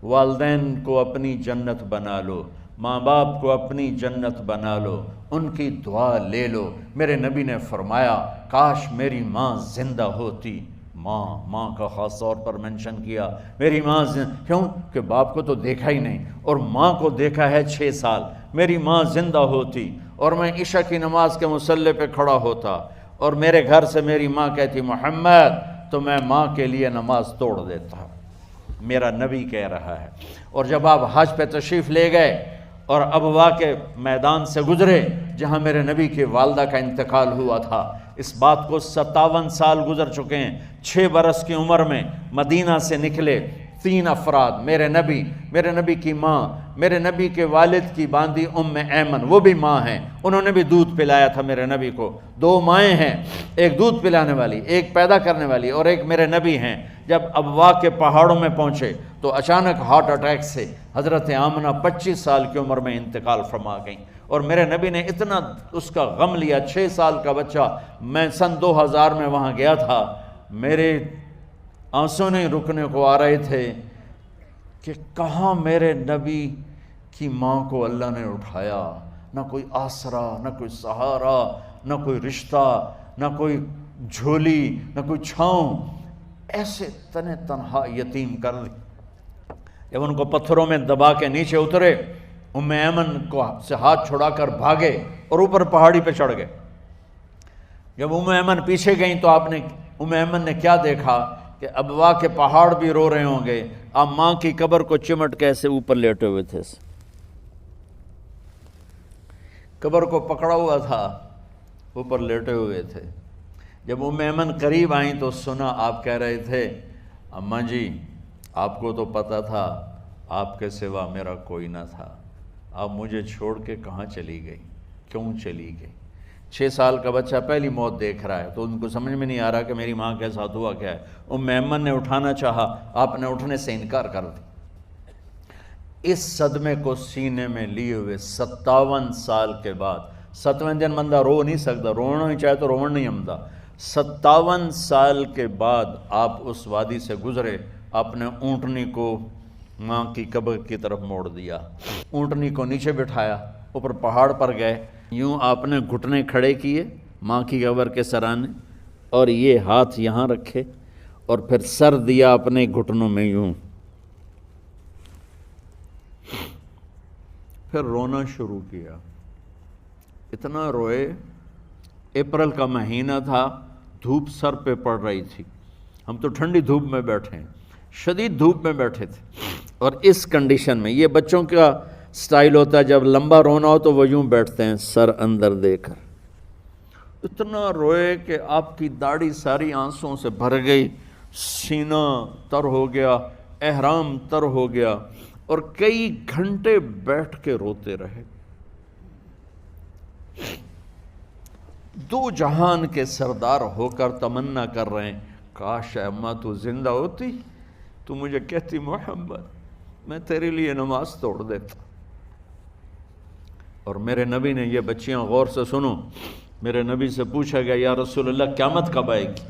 والدین کو اپنی جنت بنا لو، ماں باپ کو اپنی جنت بنا لو، ان کی دعا لے لو۔ میرے نبی نے فرمایا کاش میری ماں زندہ ہوتی۔ ماں کا خاص طور پر منشن کیا، میری ماں کیوں کہ باپ کو تو دیکھا ہی نہیں، اور ماں کو دیکھا ہے 6 سال۔ میری ماں زندہ ہوتی اور میں عشاء کی نماز کے مصلی پہ کھڑا ہوتا اور میرے گھر سے میری ماں کہتی محمد، تو میں ماں کے لیے نماز توڑ دیتا۔ میرا نبی کہہ رہا ہے۔ اور جب آپ حج پہ تشریف لے گئے اور ابوا کے میدان سے گزرے جہاں میرے نبی کی والدہ کا انتقال ہوا تھا، اس بات کو 57 سال گزر چکے ہیں۔ 6 برس کی عمر میں مدینہ سے نکلے 3 افراد، میرے نبی کی ماں، میرے نبی کے والد کی باندی ام ایمن، وہ بھی ماں ہیں، انہوں نے بھی دودھ پلایا تھا میرے نبی کو۔ 2 مائیں ہیں، ایک دودھ پلانے والی، ایک پیدا کرنے والی، اور ایک میرے نبی ہیں۔ جب ابوا کے پہاڑوں میں پہنچے تو اچانک ہارٹ اٹیک سے حضرت آمنہ 25 سال کی عمر میں انتقال فرما گئیں، اور میرے نبی نے اتنا اس کا غم لیا۔ 6 سال کا بچہ، میں سن 2000 میں وہاں گیا تھا، میرے آنسو نہیں رکنے کو آ رہے تھے کہ کہاں میرے نبی کی ماں کو اللہ نے اٹھایا، نہ کوئی آسرا، نہ کوئی سہارا، نہ کوئی رشتہ، نہ کوئی جھولی، نہ کوئی چھاؤں، ایسے تنہ تنہا یتیم کر دی۔ جب ان کو پتھروں میں دبا کے نیچے اترے، ام ایمن کو سے ہاتھ چھڑا کر بھاگے اور اوپر پہاڑی پہ چڑھ گئے۔ جب ام ایمن پیچھے گئیں تو ام ایمن نے کیا دیکھا کہ ابوا کے پہاڑ بھی رو رہے ہوں گے، آپ ماں کی قبر کو چمٹ کے ایسے اوپر لیٹے ہوئے تھے، قبر کو پکڑا ہوا تھا، اوپر لیٹے ہوئے تھے۔ جب ام ایمن قریب آئیں تو سنا آپ کہہ رہے تھے اماں جی آپ کو تو پتہ تھا آپ کے سوا میرا کوئی نہ تھا، آپ مجھے چھوڑ کے کہاں چلی گئی، کیوں چلی گئی؟ 6 سال کا بچہ پہلی موت دیکھ رہا ہے تو ان کو سمجھ میں نہیں آ رہا کہ میری ماں کے ساتھ ہوا کیا ہے۔ ام ایمن نے اٹھانا چاہا، آپ نے اٹھنے سے انکار کر دی۔ اس صدمے کو سینے میں لیے ہوئے 57 سال کے بعد، 7ویں دن بندہ رو نہیں سکتا، رونا ہی چاہے تو رونا نہیں آمدا، 57 سال کے بعد آپ اس وادی سے گزرے، اپنے اونٹنی کو ماں کی قبر کی طرف موڑ دیا، اونٹنی کو نیچے بٹھایا، اوپر پہاڑ پر گئے، یوں آپ نے گھٹنے کھڑے کیے ماں کی قبر کے سرانے، اور یہ ہاتھ یہاں رکھے اور پھر سر دیا اپنے گھٹنوں میں یوں، پھر رونا شروع کیا۔ اتنا روئے، اپریل کا مہینہ تھا، دھوپ سر پہ پڑ رہی تھی، ہم تو ٹھنڈی دھوپ میں بیٹھے ہیں، شدید دھوپ میں بیٹھے تھے، اور اس کنڈیشن میں یہ بچوں کا سٹائل ہوتا ہے جب لمبا رونا ہو تو وہ یوں بیٹھتے ہیں سر اندر دے کر۔ اتنا روئے کہ آپ کی داڑھی ساری آنسوں سے بھر گئی، سینہ تر ہو گیا، احرام تر ہو گیا، اور کئی گھنٹے بیٹھ کے روتے رہے۔ 2 جہان کے سردار ہو کر تمنا کر رہے ہیں کاش اماں تو زندہ ہوتی، تو مجھے کہتی محمد میں تیرے لیے نماز توڑ دیتا۔ اور میرے نبی نے، یہ بچیاں غور سے سنو، میرے نبی سے پوچھا گیا یا رسول اللہ قیامت کب آئے گی؟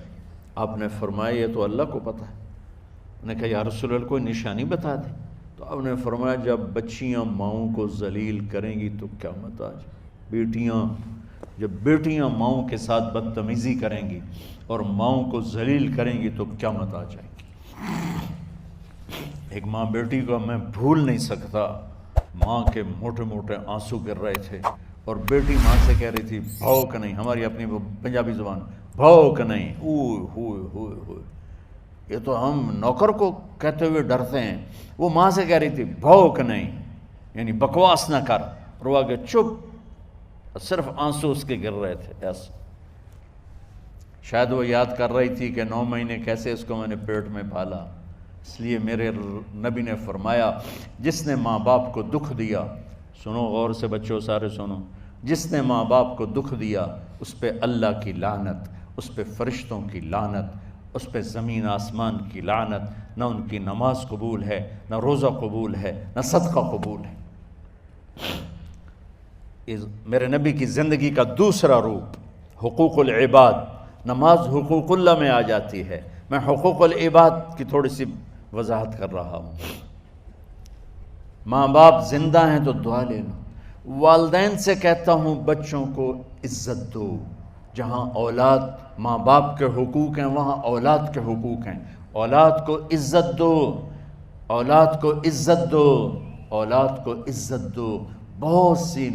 آپ نے فرمایا یہ تو اللہ کو پتہ ہے۔ نے کہا یا رسول اللہ کوئی نشانی بتا دیں؟ تو آپ نے فرمایا جب بچیاں ماؤں کو ذلیل کریں گی تو قیامت آ جائے۔ جب بیٹیاں ماؤں کے ساتھ بدتمیزی کریں گی اور ماؤں کو ذلیل کریں گی تو قیامت آ جائے گی۔ ایک ماں بیٹی کو میں بھول نہیں سکتا، ماں کے موٹے موٹے آنسو گر رہے تھے اور بیٹی ماں سے کہہ رہی تھی بھوک نہیں، ہماری اپنی پنجابی زبان بھوک نہیں، اوئے ہوئے ہوئے ہوئے، یہ تو ہم نوکر کو کہتے ہوئے ڈرتے ہیں، وہ ماں سے کہہ رہی تھی بھوک نہیں، یعنی بکواس نہ کر، روا کے چپ، صرف آنسو اس کے گر رہے تھے ایسا۔ شاید وہ یاد کر رہی تھی کہ 9 مہینے کیسے اس کو میں نے پیٹ میں پالا، اس لیے میرے نبی نے فرمایا جس نے ماں باپ کو دکھ دیا، سنو غور سے بچوں سارے سنو، جس نے ماں باپ کو دکھ دیا اس پہ اللہ کی لعنت، اس پہ فرشتوں کی لعنت، اس پہ زمین آسمان کی لعنت، نہ ان کی نماز قبول ہے، نہ روزہ قبول ہے، نہ صدقہ قبول ہے۔ میرے نبی کی زندگی کا دوسرا روپ حقوق العباد، نماز حقوق اللہ میں آ جاتی ہے، میں حقوق العباد کی تھوڑی سی وضاحت کر رہا ہوں۔ ماں باپ زندہ ہیں تو دعا لے لو۔ والدین سے کہتا ہوں بچوں کو عزت دو، جہاں اولاد ماں باپ کے حقوق ہیں وہاں اولاد کے حقوق ہیں، اولاد کو عزت دو، اولاد کو عزت دو، اولاد کو عزت دو۔ بہت سی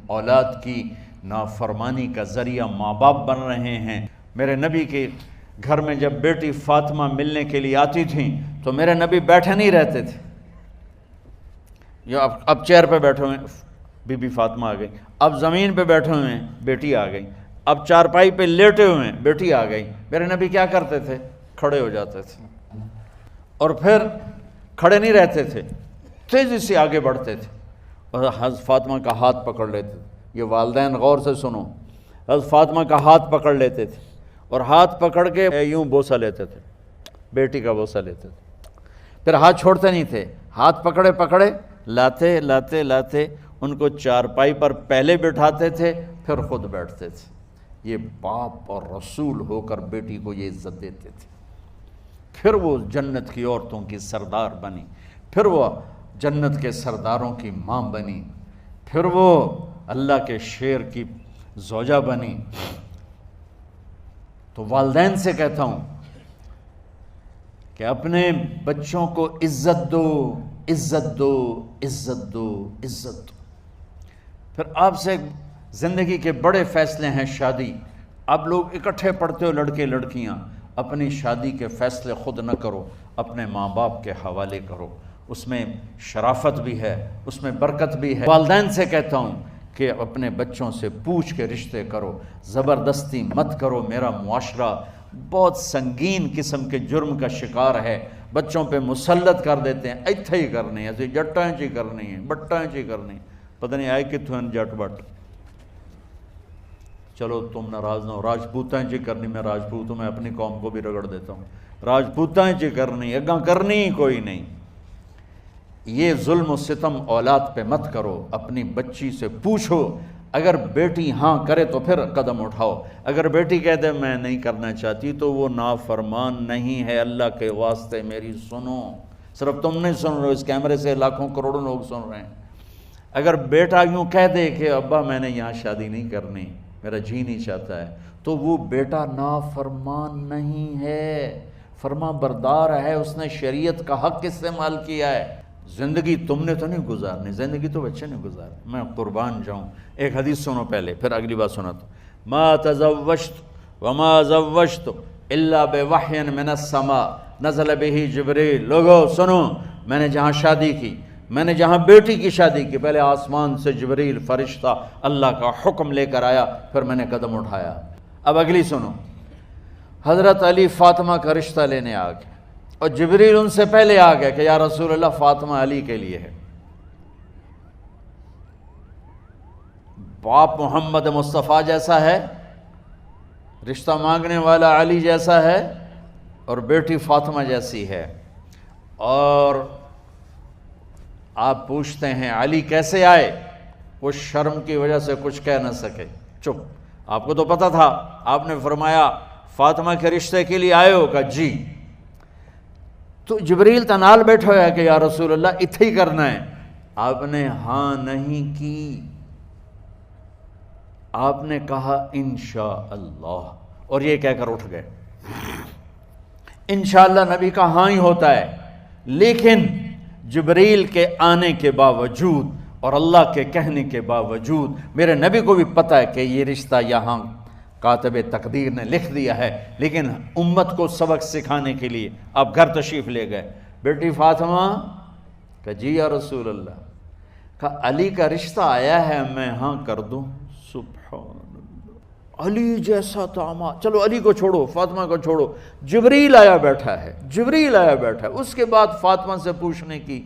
اولاد کی نافرمانی کا ذریعہ ماں باپ بن رہے ہیں۔ میرے نبی کے گھر میں جب بیٹی فاطمہ ملنے کے لیے آتی تھیں تو میرے نبی بیٹھے نہیں رہتے تھے، اب چیئر پہ بیٹھے ہوئے بی بی فاطمہ آ گئی، اب زمین پہ بیٹھے ہوئے ہیں بیٹی آ گئی، اب چارپائی پہ لیٹے ہوئے ہیں بیٹی آ گئی۔ میرے نبی کیا کرتے تھے؟ کھڑے ہو جاتے تھے، اور پھر کھڑے نہیں رہتے تھے، تیزی سے آگے بڑھتے تھے اور حضرت فاطمہ کا ہاتھ پکڑ لیتے تھے۔ یہ والدین غور سے سنو، حضرت فاطمہ کا ہاتھ پکڑ لیتے تھے اور ہاتھ پکڑ کے یوں بوسہ لیتے تھے، بیٹی کا بوسہ لیتے تھے، پھر ہاتھ چھوڑتے نہیں تھے، ہاتھ پکڑے پکڑے لاتے لاتے لاتے ان کو چارپائی پر پہلے بٹھاتے تھے پھر خود بیٹھتے تھے۔ یہ باپ اور رسول ہو کر بیٹی کو یہ عزت دیتے تھے۔ پھر وہ جنت کی عورتوں کی سردار بنی، پھر وہ جنت کے سرداروں کی ماں بنی، پھر وہ اللہ کے شیر کی زوجہ بنی۔ تو والدین سے کہتا ہوں کہ اپنے بچوں کو عزت دو، عزت دو، عزت دو، عزت دو۔ پھر آپ سے زندگی کے بڑے فیصلے ہیں شادی، اب لوگ اکٹھے پڑھتے ہو لڑکے لڑکیاں، اپنی شادی کے فیصلے خود نہ کرو، اپنے ماں باپ کے حوالے کرو، اس میں شرافت بھی ہے، اس میں برکت بھی ہے۔ والدین سے کہتا ہوں کہ اپنے بچوں سے پوچھ کے رشتے کرو، زبردستی مت کرو۔ میرا معاشرہ بہت سنگین قسم کے جرم کا شکار ہے، بچوں پہ مسلط کر دیتے ہیں، ایتھے ہی کرنی ہے، جٹائیں چی کرنی ہے، بٹائیں چی کرنی ہے، پتہ نہیں آئے کتوں ہیں جٹ بٹ۔ چلو تم ناراض نہ ہو، راجپوتائیں چی کرنی، میں راجپوت ہوں، میں اپنی قوم کو بھی رگڑ دیتا ہوں، راجپوتائیں چی کرنی، اگاں کرنی ہی کوئی نہیں۔ یہ ظلم و ستم اولاد پہ مت کرو، اپنی بچی سے پوچھو، اگر بیٹی ہاں کرے تو پھر قدم اٹھاؤ، اگر بیٹی کہہ دے میں نہیں کرنا چاہتی تو وہ نافرمان نہیں ہے۔ اللہ کے واسطے میری سنو، صرف تم نہیں سن رہے ہو، اس کیمرے سے لاکھوں کروڑوں لوگ سن رہے ہیں۔ اگر بیٹا یوں کہہ دے کہ ابا میں نے یہاں شادی نہیں کرنی، میرا جی نہیں چاہتا ہے، تو وہ بیٹا نافرمان نہیں ہے، فرما بردار ہے، اس نے شریعت کا حق استعمال کیا ہے۔ زندگی تم نے تو نہیں گزارنی، زندگی تو بچے نے گزارنی، میں قربان جاؤں۔ ایک حدیث سنو پہلے، پھر اگلی بات سناتا ہوں۔ ما تزوجت وما زوجت الا بوحی من السماء نزل به جبریل۔ لوگو سنو، میں نے جہاں شادی کی، میں نے جہاں بیٹی کی شادی کی، پہلے آسمان سے جبریل فرشتہ اللہ کا حکم لے کر آیا، پھر میں نے قدم اٹھایا۔ اب اگلی سنو، حضرت علی فاطمہ کا رشتہ لینے آ گئے اور جبریل ان سے پہلے آ گئے کہ یا رسول اللہ فاطمہ علی کے لیے ہے۔ باپ محمد مصطفیٰ جیسا ہے، رشتہ مانگنے والا علی جیسا ہے، اور بیٹی فاطمہ جیسی ہے۔ اور آپ پوچھتے ہیں علی کیسے آئے؟ وہ شرم کی وجہ سے کچھ کہہ نہ سکے، چپ۔ آپ کو تو پتہ تھا، آپ نے فرمایا فاطمہ کے رشتے کے لیے آئے ہو؟ کہا جی۔ تو جبریل تنال بیٹھا ہوا ہے کہ یا رسول اللہ اتھے ہی کرنا ہے۔ آپ نے ہاں نہیں کی، آپ نے کہا انشاءاللہ، اور یہ کہہ کر اٹھ گئے۔ انشاءاللہ نبی کا ہاں ہی ہوتا ہے، لیکن جبریل کے آنے کے باوجود اور اللہ کے کہنے کے باوجود میرے نبی کو بھی پتہ ہے کہ یہ رشتہ یہاں کاتب تقدیر نے لکھ دیا ہے، لیکن امت کو سبق سکھانے کے لیے آپ گھر تشریف لے گئے۔ بیٹی فاطمہ کہ جی یا رسول اللہ، کہا علی کا رشتہ آیا ہے، میں ہاں کر دوں؟ سبحان اللہ، علی جیسا داماد۔ چلو علی کو چھوڑو، فاطمہ کو چھوڑو، جبریل آیا بیٹھا ہے، جبریل آیا بیٹھا ہے۔ اس کے بعد فاطمہ سے پوچھنے کی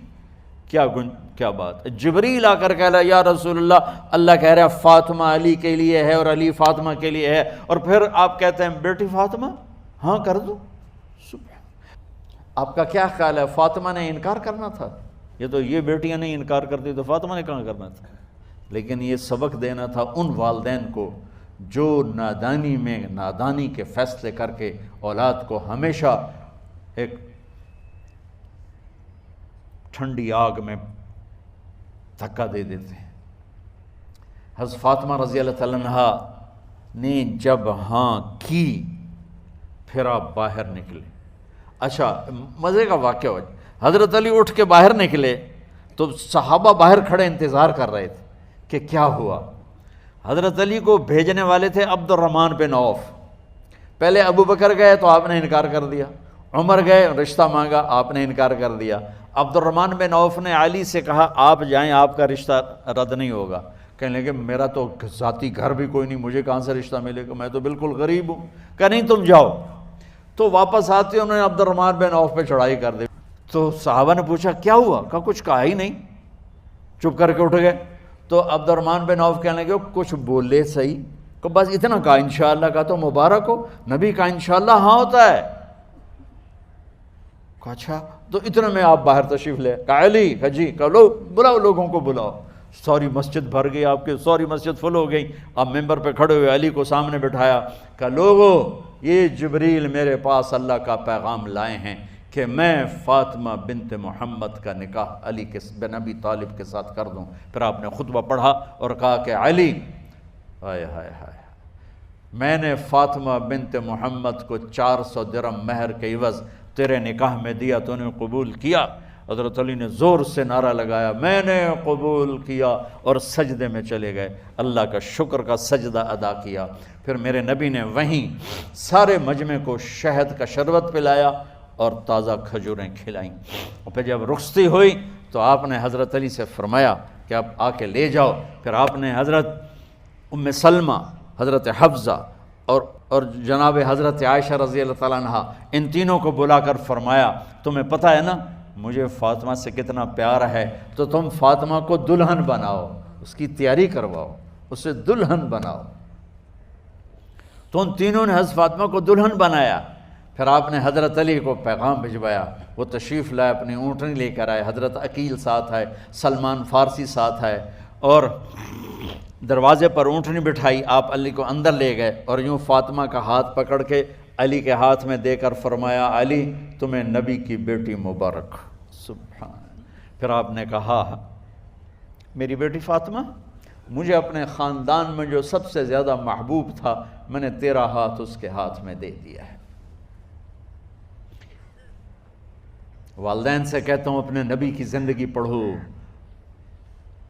کیا بات ہے؟ جبریل آ کر کہہ رہا یا رسول اللہ، اللہ کہہ رہا فاطمہ علی کے لیے ہے اور علی فاطمہ کے لیے ہے، اور پھر آپ کہتے ہیں بیٹی فاطمہ ہاں کر دو؟ آپ کا کیا خیال ہے فاطمہ نے انکار کرنا تھا؟ یہ بیٹیاں نہیں انکار کرتی تو فاطمہ نے کہاں کرنا تھا؟ لیکن یہ سبق دینا تھا ان والدین کو جو نادانی میں نادانی کے فیصلے کر کے اولاد کو ہمیشہ ایک ٹھنڈی آگ میں دھکا دے دیتے ہیں۔ حضرت فاطمہ رضی اللہ تعالیٰ عنہا نے جب ہاں کی پھر آپ باہر نکلے۔ اچھا مزے کا واقعہ ہو، حضرت علی اٹھ کے باہر نکلے تو صحابہ باہر کھڑے انتظار کر رہے تھے کہ کیا ہوا۔ حضرت علی کو بھیجنے والے تھے عبد الرحمن بن عوف۔ پہلے ابو بکر گئے تو آپ نے انکار کر دیا، عمر گئے رشتہ مانگا، آپ نے انکار کر دیا۔ عبد الرحمن بن عوف نے علی سے کہا آپ جائیں، آپ کا رشتہ رد نہیں ہوگا۔ کہنے لگے میرا تو ذاتی گھر بھی کوئی نہیں، مجھے کہاں سے رشتہ ملے گا، میں تو بالکل غریب ہوں۔ کہا نہیں تم جاؤ۔ تو واپس آتے انہوں نے عبد الرحمن بن عوف پہ چڑھائی کر دی۔ تو صحابہ نے پوچھا کیا ہوا؟ کہا کچھ کہا ہی نہیں، چپ کر کے اٹھ گئے۔ تو عبد الرحمن بن عوف کہنے لگے کچھ بولے صحیح، کہ بس اتنا کہا انشاءاللہ، کہا تو مبارک ہو، نبی کا انشاءاللہ ہاں ہوتا ہے۔ کہا اچھا، تو اتنے میں آپ باہر تشریف لے۔ کہا علی، کہا جی، کہا لو بلاؤ، لوگوں کو بلاؤ۔ ساری مسجد بھر گئی، آپ کے ساری مسجد فل ہو گئی۔ آپ ممبر پہ کھڑے ہوئے علی کو سامنے بٹھایا، کہا لوگو یہ جبریل میرے پاس اللہ کا پیغام لائے ہیں کہ میں فاطمہ بنت محمد کا نکاح علی بن ابی طالب کے ساتھ کر دوں۔ پھر آپ نے خطبہ پڑھا اور کہا کہ علی، ہائے ہائے ہائے، میں نے فاطمہ بنت محمد کو 400 درہم مہر کے عوض تیرے نکاح میں دیا، تو نے قبول کیا؟ حضرت علی نے زور سے نعرہ لگایا میں نے قبول کیا، اور سجدے میں چلے گئے، اللہ کا شکر کا سجدہ ادا کیا۔ پھر میرے نبی نے وہیں سارے مجمع کو شہد کا شربت پلایا اور تازہ کھجوریں کھلائیں۔ اور پھر جب رخصتی ہوئی تو آپ نے حضرت علی سے فرمایا کہ آپ آ کے لے جاؤ۔ پھر آپ نے حضرت ام سلمہ، حضرت حفصہ اور جناب حضرت عائشہ رضی اللہ تعالیٰ عنہ، ان تینوں کو بلا کر فرمایا تمہیں پتہ ہے نا مجھے فاطمہ سے کتنا پیار ہے، تو تم فاطمہ کو دلہن بناؤ، اس کی تیاری کرواؤ، اسے دلہن بناؤ۔ تو ان تینوں نے حضرت فاطمہ کو دلہن بنایا۔ پھر آپ نے حضرت علی کو پیغام بھجوایا، وہ تشریف لائے، اپنی اونٹنی لے کر آئے، حضرت عقیل ساتھ ہے، سلمان فارسی ساتھ ہے، اور دروازے پر اونٹنی بٹھائی، آپ علی کو اندر لے گئے اور یوں فاطمہ کا ہاتھ پکڑ کے علی کے ہاتھ میں دے کر فرمایا علی تمہیں نبی کی بیٹی مبارک۔ سبحان۔ پھر آپ نے کہا میری بیٹی فاطمہ، مجھے اپنے خاندان میں جو سب سے زیادہ محبوب تھا میں نے تیرا ہاتھ اس کے ہاتھ میں دے دیا ہے۔ والدین سے کہتا ہوں اپنے نبی کی زندگی پڑھو،